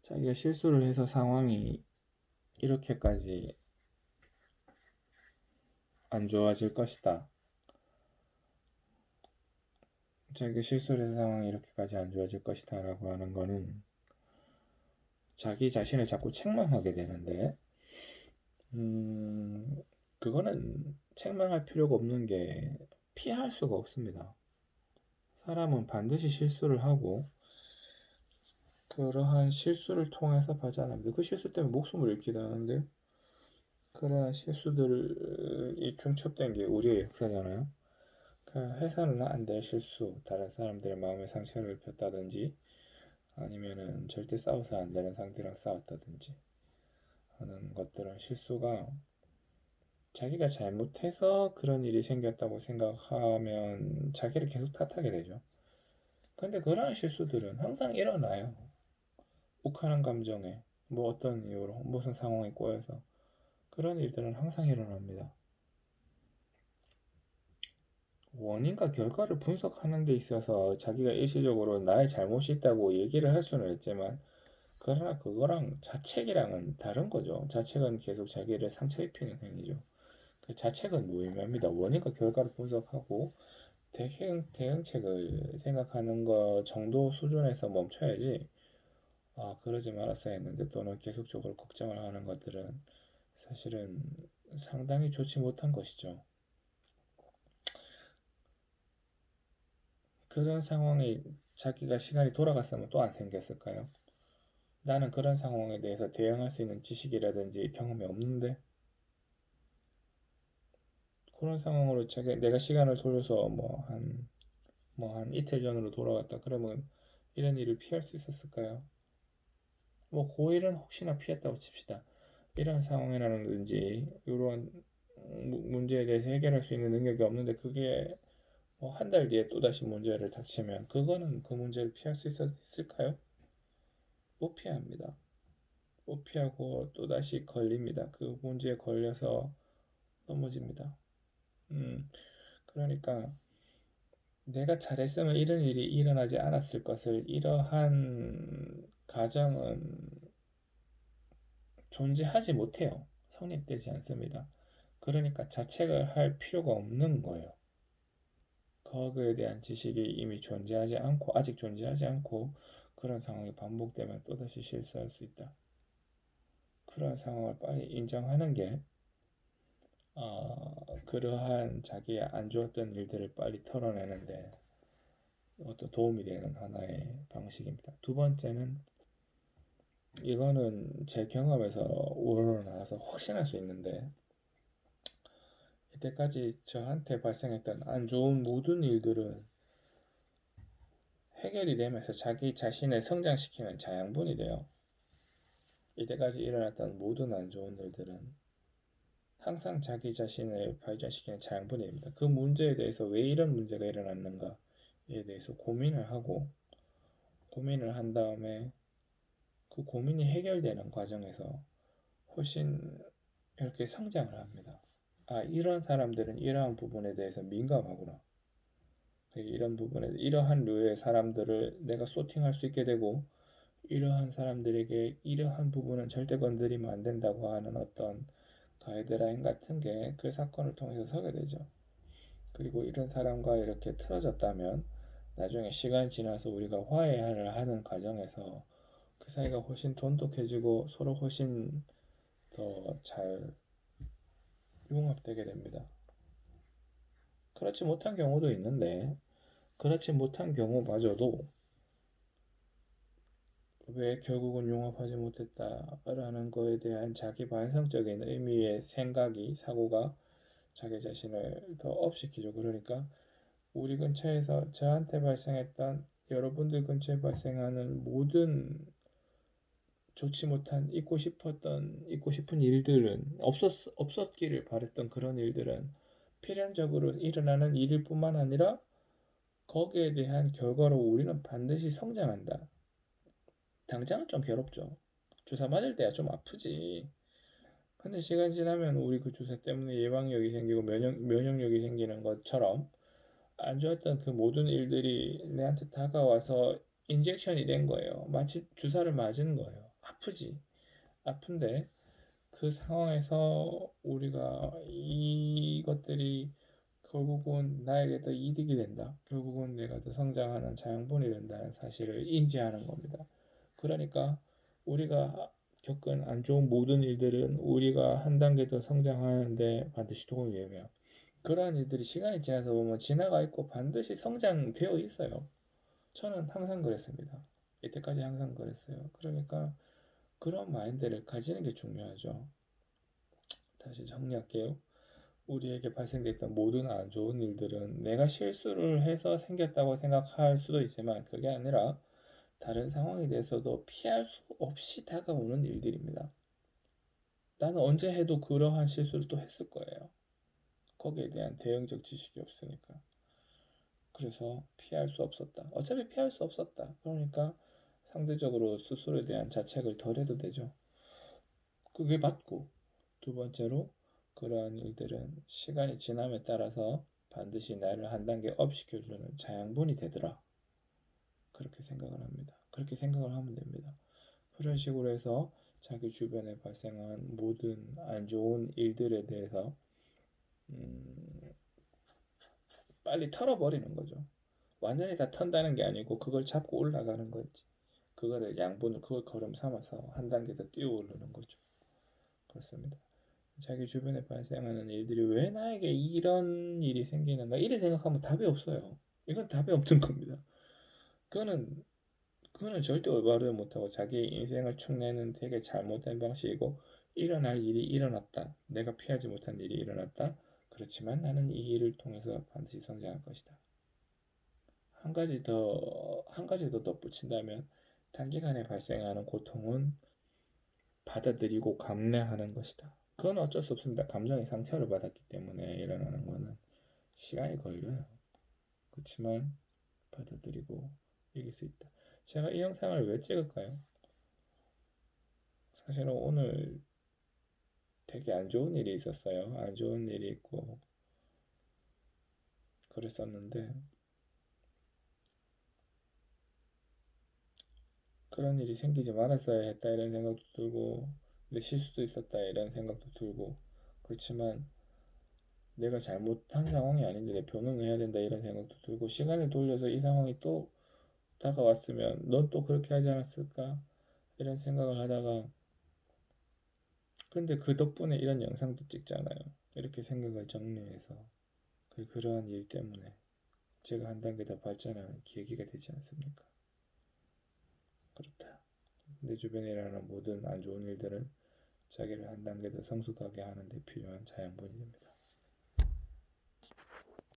자기가 실수를 해서 상황이 이렇게까지 안 좋아질 것이다. 자기가 실수를 해서 상황이 이렇게까지 안 좋아질 것이다 라고 하는 거는 자기 자신을 자꾸 책망하게 되는데 그거는 책망할 필요가 없는 게 피할 수가 없습니다. 사람은 반드시 실수를 하고 그러한 실수를 통해서 발전합니다. 그 실수 때문에 목숨을 잃기도 하는데 그러한 실수들이 중첩된 게 우리의 역사잖아요. 해서는 안 될 실수, 다른 사람들의 마음에 상처를 입혔다든지 아니면은 절대 싸워서 안 되는 상대랑 싸웠다든지 하는 것들은 실수가 자기가 잘못해서 그런 일이 생겼다고 생각하면 자기를 계속 탓하게 되죠. 근데 그러한 실수들은 항상 일어나요. 욱하는 감정에 뭐 어떤 이유로 무슨 상황에 꼬여서 그런 일들은 항상 일어납니다. 원인과 결과를 분석하는 데 있어서 자기가 일시적으로 나의 잘못이 있다고 얘기를 할 수는 있지만 그러나 그거랑 자책이랑은 다른 거죠. 자책은 계속 자기를 상처 입히는 행위죠. 그 자책은 무의미합니다. 원인과 결과를 분석하고 대응책을 생각하는 거 정도 수준에서 멈춰야지 그러지 말았어야 했는데 또는 계속적으로 걱정을 하는 것들은 사실은 상당히 좋지 못한 것이죠. 그런 상황에 자기가 시간이 돌아갔으면 또 안 생겼을까요? 나는 그런 상황에 대해서 대응할 수 있는 지식이라든지 경험이 없는데 그런 상황으로 내가 시간을 돌려서 한 이틀 전으로 돌아갔다 그러면 이런 일을 피할 수 있었을까요? 뭐 고일은 혹시나 피했다고 칩시다. 이런 상황이라든지 이런 문제에 대해서 해결할 수 있는 능력이 없는데 그게 뭐 한 달 뒤에 또다시 문제를 닥치면 그거는 그 문제를 피할 수 있을까요? 못 피합니다. 못 피하고 또다시 걸립니다. 그 문제에 걸려서 넘어집니다. 그러니까 내가 잘했으면 이런 일이 일어나지 않았을 것을 이러한 가정은 존재하지 못해요. 성립되지 않습니다. 그러니까 자책을 할 필요가 없는 거예요. 거기에 대한 지식이 이미 존재하지 않고 아직 존재하지 않고 그런 상황이 반복되면 또다시 실수할 수 있다. 그런 상황을 빨리 인정하는 게 그러한 자기의 안 좋았던 일들을 빨리 털어내는데 어떤 도움이 되는 하나의 방식입니다. 두 번째는 이거는 제 경험에서 우러나와서 확신할 수 있는데 이때까지 저한테 발생했던 안 좋은 모든 일들은 해결이 되면서 자기 자신을 성장시키는 자양분이 돼요. 이때까지 일어났던 모든 안 좋은 일들은 항상 자기 자신을 발전시키는 자양분입니다. 그 문제에 대해서 왜 이런 문제가 일어났는가에 대해서 고민을 한 다음에 그 고민이 해결되는 과정에서 훨씬 이렇게 성장을 합니다. 이런 사람들은 이러한 부분에 대해서 민감하구나. 이런 부분에 이러한 류의 사람들을 내가 소팅할 수 있게 되고 이러한 사람들에게 이러한 부분은 절대 건드리면 안 된다고 하는 어떤 가이드라인 같은 게 그 사건을 통해서 서게 되죠. 그리고 이런 사람과 이렇게 틀어졌다면 나중에 시간이 지나서 우리가 화해를 하는 과정에서 그 사이가 훨씬 돈독해지고 서로 훨씬 더 잘 융합되게 됩니다. 그렇지 못한 경우도 있는데 그렇지 못한 경우마저도 왜 결국은 융합하지 못했다라는 거에 대한 자기 반성적인 의미의 사고가 자기 자신을 더 업시키죠. 그러니까 우리 근처에서 저한테 발생했던 여러분들 근처에 발생하는 모든 좋지 못한 잊고 싶은 일들은 없었기를 바랬던 그런 일들은 필연적으로 일어나는 일일 뿐만 아니라 거기에 대한 결과로 우리는 반드시 성장한다. 당장은 좀 괴롭죠. 주사 맞을 때야 좀 아프지. 근데 시간 지나면 우리 그 주사 때문에 예방력이 생기고 면역력이 생기는 것처럼 안 좋았던 그 모든 일들이 내한테 다가와서 인젝션이 된 거예요. 마치 주사를 맞은 거예요. 아프지. 아픈데 그 상황에서 우리가 이것들이 결국은 나에게 더 이득이 된다. 결국은 내가 더 성장하는 자양분이 된다는 사실을 인지하는 겁니다. 그러니까 우리가 겪은 안 좋은 모든 일들은 우리가 한 단계 더 성장하는데 반드시 도움이 되며 그러한 일들이 시간이 지나서 보면 지나가 있고 반드시 성장되어 있어요. 저는 항상 그랬습니다. 이때까지 항상 그랬어요. 그러니까 그런 마인드를 가지는 게 중요하죠. 다시 정리할게요. 우리에게 발생됐던 모든 안 좋은 일들은 내가 실수를 해서 생겼다고 생각할 수도 있지만 그게 아니라 다른 상황에 대해서도 피할 수 없이 다가오는 일들입니다. 나는 언제 해도 그러한 실수를 또 했을 거예요. 거기에 대한 대응적 지식이 없으니까. 그래서 피할 수 없었다. 어차피 피할 수 없었다. 그러니까 상대적으로 스스로에 대한 자책을 덜 해도 되죠. 그게 맞고 두 번째로 그러한 일들은 시간이 지남에 따라서 반드시 나를 한 단계 업 시켜주는 자양분이 되더라. 그렇게 생각을 합니다. 그렇게 생각을 하면 됩니다. 그런 식으로 해서 자기 주변에 발생한 모든 안 좋은 일들에 대해서 음, 빨리 털어버리는 거죠. 완전히 다 턴다는 게 아니고 그걸 잡고 올라가는 거지. 그거를 양분을 그걸 걸음 삼아서 한 단계 더 뛰어 오르는 거죠. 그렇습니다. 자기 주변에 발생하는 일들이 왜 나에게 이런 일이 생기는가 이래 생각하면 답이 없어요. 이건 답이 없는 겁니다. 그거는 그거는 절대 올바르지 못하고 자기 인생을 축내는 되게 잘못된 방식이고 일어날 일이 일어났다. 내가 피하지 못한 일이 일어났다. 그렇지만 나는 이 일을 통해서 반드시 성장할 것이다. 한 가지 더 덧붙인다면 단기간에 발생하는 고통은 받아들이고 감내하는 것이다. 그건 어쩔 수 없습니다. 감정의 상처를 받았기 때문에 일어나는 거는 시간이 걸려요. 그렇지만 받아들이고 이길 수 있다. 제가 이 영상을 왜 찍을까요? 사실은 오늘 되게 안 좋은 일이 있었어요. 안 좋은 일이 있고 그랬었는데 그런 일이 생기지 말았어야 했다 이런 생각도 들고 내 실수도 있었다 이런 생각도 들고 그렇지만 내가 잘못한 상황이 아닌데 내 변호는 해야 된다 이런 생각도 들고 시간을 돌려서 이 상황이 또 다가왔으면 넌 또 그렇게 하지 않았을까 이런 생각을 하다가 근데 그 덕분에 이런 영상도 찍잖아요. 이렇게 생각을 정리해서 그러한 일 때문에 제가 한 단계 더 발전하는 계기가 되지 않습니까? 그렇다. 내 주변에 일어나는 모든 안 좋은 일들은 자기를 한 단계 더 성숙하게 하는 데 필요한 자양분이 됩니다.